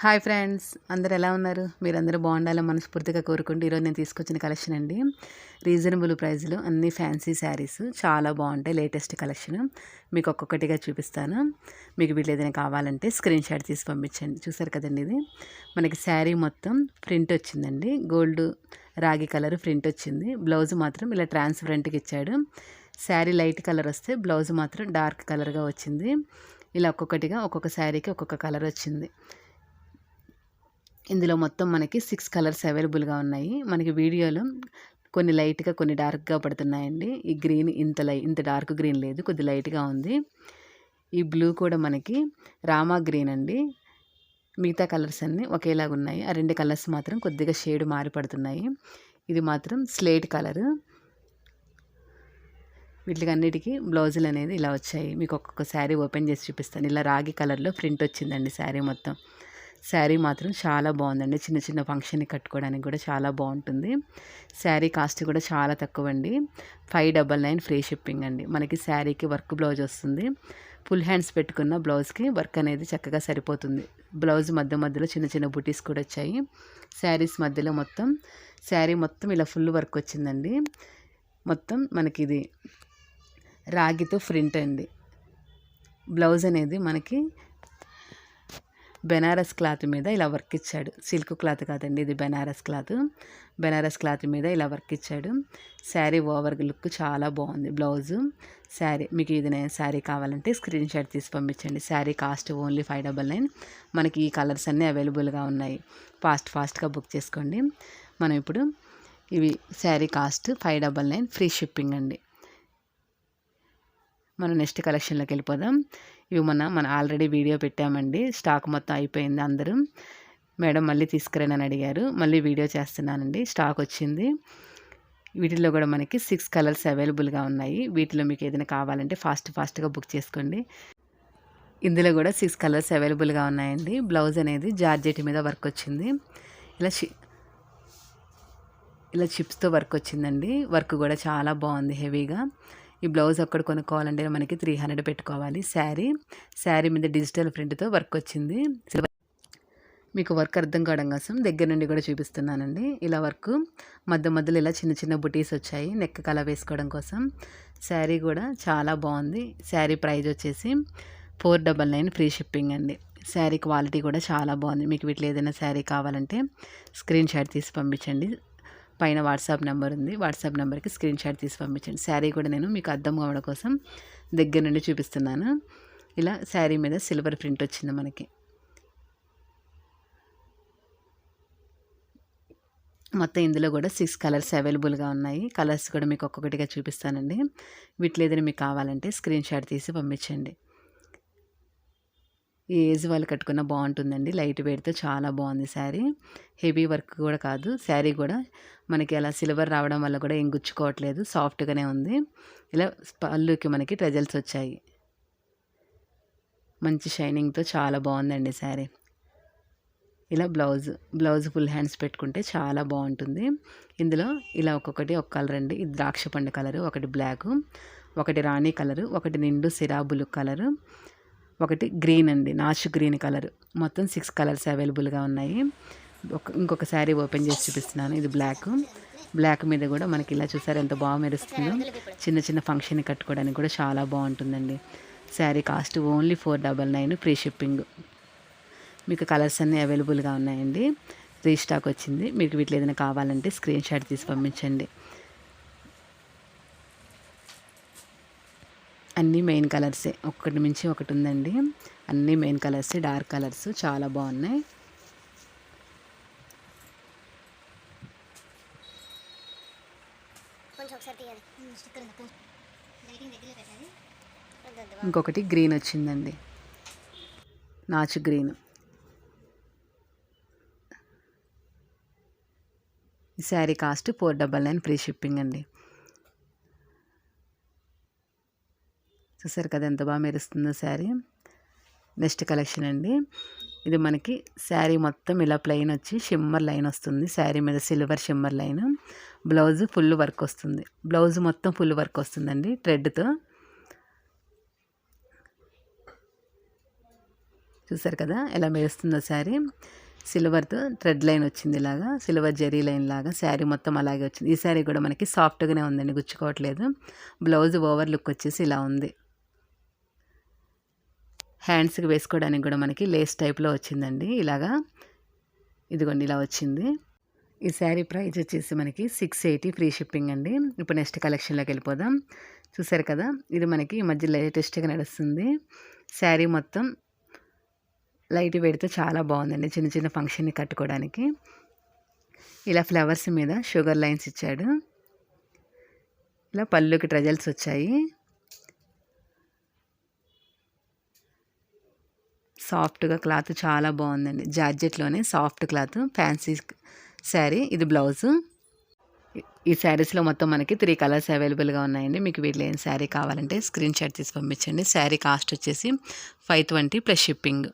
Hi friends, అందరు ఎలా ఉన్నారు? మీరందరూ బాగుండాలని మనస్ఫూర్తిగా కోరుకుంటూ ఈరోజు నేను తీసుకొచ్చిన కలెక్షన్ అండి. రీజనబుల్ ప్రైస్లో అన్ని ఫ్యాన్సీ శారీస్ చాలా బాగుంటాయి. లేటెస్ట్ కలెక్షన్ మీకు ఒక్కొక్కటిగా చూపిస్తాను. మీకు వీటిలో ఏదైనా కావాలంటే స్క్రీన్ షాట్ తీసి పంపించండి. చూసారు కదండి, ఇది మనకి శారీ మొత్తం ప్రింట్ వచ్చిందండి. గోల్డ్ రాగి కలర్ ప్రింట్ వచ్చింది. బ్లౌజ్ మాత్రం ఇలా ట్రాన్స్పరెంట్గా ఇచ్చాడు. శారీ లైట్ కలర్ వస్తే బ్లౌజ్ మాత్రం డార్క్ కలర్గా వచ్చింది. ఇలా ఒక్కొక్కటిగా ఒక్కొక్క శారీకి ఒక్కొక్క కలర్ వచ్చింది. ఇందులో మొత్తం మనకి 6 కలర్స్ అవైలబుల్గా ఉన్నాయి. మనకి వీడియోలో కొన్ని లైట్గా కొన్ని డార్క్గా పడుతున్నాయండి. ఈ గ్రీన్ ఇంత డార్క్ గ్రీన్ లేదు, కొద్ది లైట్గా ఉంది. ఈ బ్లూ కూడా మనకి రామా గ్రీన్ అండి. మిగతా కలర్స్ అన్నీ ఒకేలాగా ఉన్నాయి. ఆ 2 కలర్స్ మాత్రం కొద్దిగా షేడ్ మారి పడుతున్నాయి. ఇది మాత్రం స్లేట్ కలరు. వీటికి అన్నిటికీ బ్లౌజులు అనేది ఇలా వచ్చాయి. మీకు ఒక్కొక్క శారీ ఓపెన్ చేసి చూపిస్తాను. ఇలా రాగి కలర్లో ప్రింట్ వచ్చిందండి శారీ మొత్తం. శారీ మాత్రం చాలా బాగుందండి. చిన్న చిన్న ఫంక్షన్కి కట్టుకోవడానికి కూడా చాలా బాగుంటుంది. శారీ కాస్ట్ కూడా చాలా తక్కువ అండి. 599 ఫ్రీ షిప్పింగ్ అండి. మనకి శారీకి వర్క్ బ్లౌజ్ వస్తుంది. ఫుల్ హ్యాండ్స్ పెట్టుకున్న బ్లౌజ్కి వర్క్ అనేది చక్కగా సరిపోతుంది. బ్లౌజ్ మధ్యలో చిన్న చిన్న బుటీస్ కూడా వచ్చాయి. శారీస్ మధ్యలో మొత్తం శారీ మొత్తం ఇలా ఫుల్ వర్క్ వచ్చిందండి. మొత్తం మనకి ఇది రాగితో ప్రింట్ అండి. బ్లౌజ్ అనేది మనకి బెనారస్ క్లాత్ మీద ఇలా వర్క్ ఇచ్చాడు. సిల్క్ క్లాత్ కాదండి, ఇది బెనారస్ క్లాత్. బెనారస్ క్లాత్ మీద ఇలా వర్క్ ఇచ్చాడు. శారీ ఓవర్ లుక్ చాలా బాగుంది. బ్లౌజు శారీ మీకు ఇది శారీ కావాలంటే స్క్రీన్ షాట్ తీసి పంపించండి. Sari cost only 599. మనకి ఈ కలర్స్ అన్నీ అవైలబుల్గా ఉన్నాయి. ఫాస్ట్గా బుక్ చేసుకోండి. మనం ఇప్పుడు ఇవి శారీ కాస్ట్ 599 ఫ్రీ షిప్పింగ్ అండి. మనం నెక్స్ట్ కలెక్షన్లోకి వెళ్ళిపోదాం. ఇవి మన ఆల్రెడీ వీడియో పెట్టామండి. స్టాక్ మొత్తం అయిపోయింది. అందరూ మేడం మళ్ళీ తీసుకురానని అడిగారు. మళ్ళీ వీడియో చేస్తున్నానండి. స్టాక్ వచ్చింది. వీటిల్లో కూడా మనకి 6 కలర్స్ అవైలబుల్గా ఉన్నాయి. వీటిలో మీకు ఏదైనా కావాలంటే ఫాస్ట్గా బుక్ చేసుకోండి. ఇందులో కూడా 6 కలర్స్ అవైలబుల్గా ఉన్నాయండి. బ్లౌజ్ అనేది జార్జెట్ మీద వర్క్ వచ్చింది. ఇలా చిప్స్తో వర్క్ వచ్చిందండి. వర్క్ కూడా చాలా బాగుంది, హెవీగా. ఈ బ్లౌజ్ ఒక్కటి కొనుక్కోవాలంటే మనకి 300 పెట్టుకోవాలి. శారీ మీద డిజిటల్ ప్రింట్తో వర్క్ వచ్చింది. మీకు వర్క్ అర్థం కావడం కోసం దగ్గర నుండి కూడా చూపిస్తున్నానండి. ఇలా వర్క్ మధ్యలో ఇలా చిన్న చిన్న బుటీస్ వచ్చాయి నెక్ కల వేసుకోవడం కోసం. శారీ కూడా చాలా బాగుంది. శారీ ప్రైస్ వచ్చేసి 499 ఫ్రీ షిప్పింగ్ అండి. శారీ క్వాలిటీ కూడా చాలా బాగుంది. మీకు వీటిలో ఏదైనా శారీ కావాలంటే స్క్రీన్ షాట్ తీసి పంపించండి. పైన వాట్సాప్ నెంబర్ ఉంది. వాట్సాప్ నెంబర్కి స్క్రీన్ షాట్ తీసి పంపించండి. శారీ కూడా నేను మీకు అర్థం కావడం కోసం దగ్గర నుండి చూపిస్తున్నాను. ఇలా శారీ మీద సిల్వర్ ప్రింట్ వచ్చింది మనకి. మొత్తం ఇందులో కూడా 6 కలర్స్ అవైలబుల్గా ఉన్నాయి. కలర్స్ కూడా మీకు ఒక్కొక్కటిగా చూపిస్తానండి. వీటిలో ఏదైనా మీకు కావాలంటే స్క్రీన్ షాట్ తీసి పంపించండి. ఈ ఏజ్ వాళ్ళు కట్టుకున్న బాగుంటుందండి. లైట్ వెయిట్తో చాలా బాగుంది శారీ. హెవీ వర్క్ కూడా కాదు. శారీ కూడా మనకి అలా సిల్వర్ రావడం వల్ల కూడా ఏం గుచ్చుకోవట్లేదు, సాఫ్ట్గానే ఉంది. ఇలా పళ్ళుకి మనకి ట్రెజల్స్ వచ్చాయి. మంచి షైనింగ్తో చాలా బాగుందండి శారీ. ఇలా బ్లౌజ్ ఫుల్ హ్యాండ్స్ పెట్టుకుంటే చాలా బాగుంటుంది. ఇందులో ఇలా ఒక్కొక్కటి ఒక కలర్ అండి. ఇది ద్రాక్ష పండు కలరు, ఒకటి బ్లాక్, ఒకటి రాణి కలరు, ఒకటి నిండు సిరాబులు కలరు, ఒకటి గ్రీన్ అండి, నాచు గ్రీన్ కలర్. మొత్తం 6 కలర్స్ అవైలబుల్గా ఉన్నాయి. ఇంకొక శారీ ఓపెన్ చేసి చూపిస్తున్నాను. ఇది బ్లాక్ మీద కూడా మనకి ఇలా చూసారు ఎంత బాగా మెరుస్తుందో. చిన్న ఫంక్షన్కి కట్టుకోవడానికి కూడా చాలా బాగుంటుందండి. Sari cost only 499 free shipping. మీకు కలర్స్ అన్నీ అవైలబుల్గా ఉన్నాయండి. రీస్టాక్ వచ్చింది. మీకు వీటిలో ఏదైనా కావాలంటే స్క్రీన్ షాట్ తీసి పంపించండి. అన్నీ మెయిన్ కలర్సే, ఒకటి మించి ఒకటి ఉందండి. అన్నీ మెయిన్ కలర్సే, డార్క్ కలర్స్ చాలా బాగున్నాయి. ఇంకొకటి గ్రీన్ వచ్చిందండి, నాచు గ్రీన్. ఈ శారీ కాస్ట్ 499 ఫ్రీ షిప్పింగ్ అండి. చూసారు కదా ఎంత బాగా మెరుస్తుందో శారీ. నెక్స్ట్ కలెక్షన్ అండి. ఇది మనకి శారీ మొత్తం ఇలా ప్లెయిన్ వచ్చి షిమ్మర్ లైన్ వస్తుంది. శారీ మీద silver shimmer line. Blouse full work వస్తుంది. బ్లౌజ్ మొత్తం ఫుల్ వర్క్ వస్తుందండి థ్రెడ్తో. చూసారు కదా ఎలా మెరుస్తుందో శారీ. సిల్వర్తో థ్రెడ్ లైన్ వచ్చింది, ఇలాగా సిల్వర్ జెరీ లైన్ లాగా శారీ మొత్తం అలాగే వచ్చింది. ఈ శారీ కూడా మనకి సాఫ్ట్గానే ఉందండి, గుచ్చుకోవట్లేదు. బ్లౌజ్ ఓవర్ లుక్ వచ్చేసి ఇలా ఉంది. హ్యాండ్స్కి వేసుకోవడానికి కూడా మనకి లేస్ టైప్లో వచ్చిందండి, ఇలాగా ఇదిగోండి ఇలా వచ్చింది. ఈ శారీ ప్రైస్ వచ్చేసి మనకి 680 ఫ్రీ షిప్పింగ్ అండి. ఇప్పుడు నెక్స్ట్ కలెక్షన్లోకి వెళ్ళిపోదాం. చూసారు కదా, ఇది మనకి ఈ మధ్య లేటెస్ట్గా నడుస్తుంది. శారీ మొత్తం లైట్ వెయిట్తో చాలా బాగుందండి, చిన్న చిన్న ఫంక్షన్ని కట్టుకోవడానికి. ఇలా ఫ్లవర్స్ మీద షుగర్ లైన్స్ ఇచ్చాడు. ఇలా పళ్ళుకి ట్రెజల్స్ వచ్చాయి. సాఫ్ట్గా క్లాత్ చాలా బాగుందండి, జార్జెట్లోనే సాఫ్ట్ క్లాత్, ఫ్యాన్సీ శారీ. ఇది బ్లౌజు. ఈ శారీస్లో మొత్తం మనకి 3 కలర్స్ అవైలబుల్గా ఉన్నాయండి. మీకు వీటిలో ఏం శారీ కావాలంటే స్క్రీన్ షాట్ తీసి పంపించండి. శారీ కాస్ట్ వచ్చేసి 520 ప్లస్ షిప్పింగ్.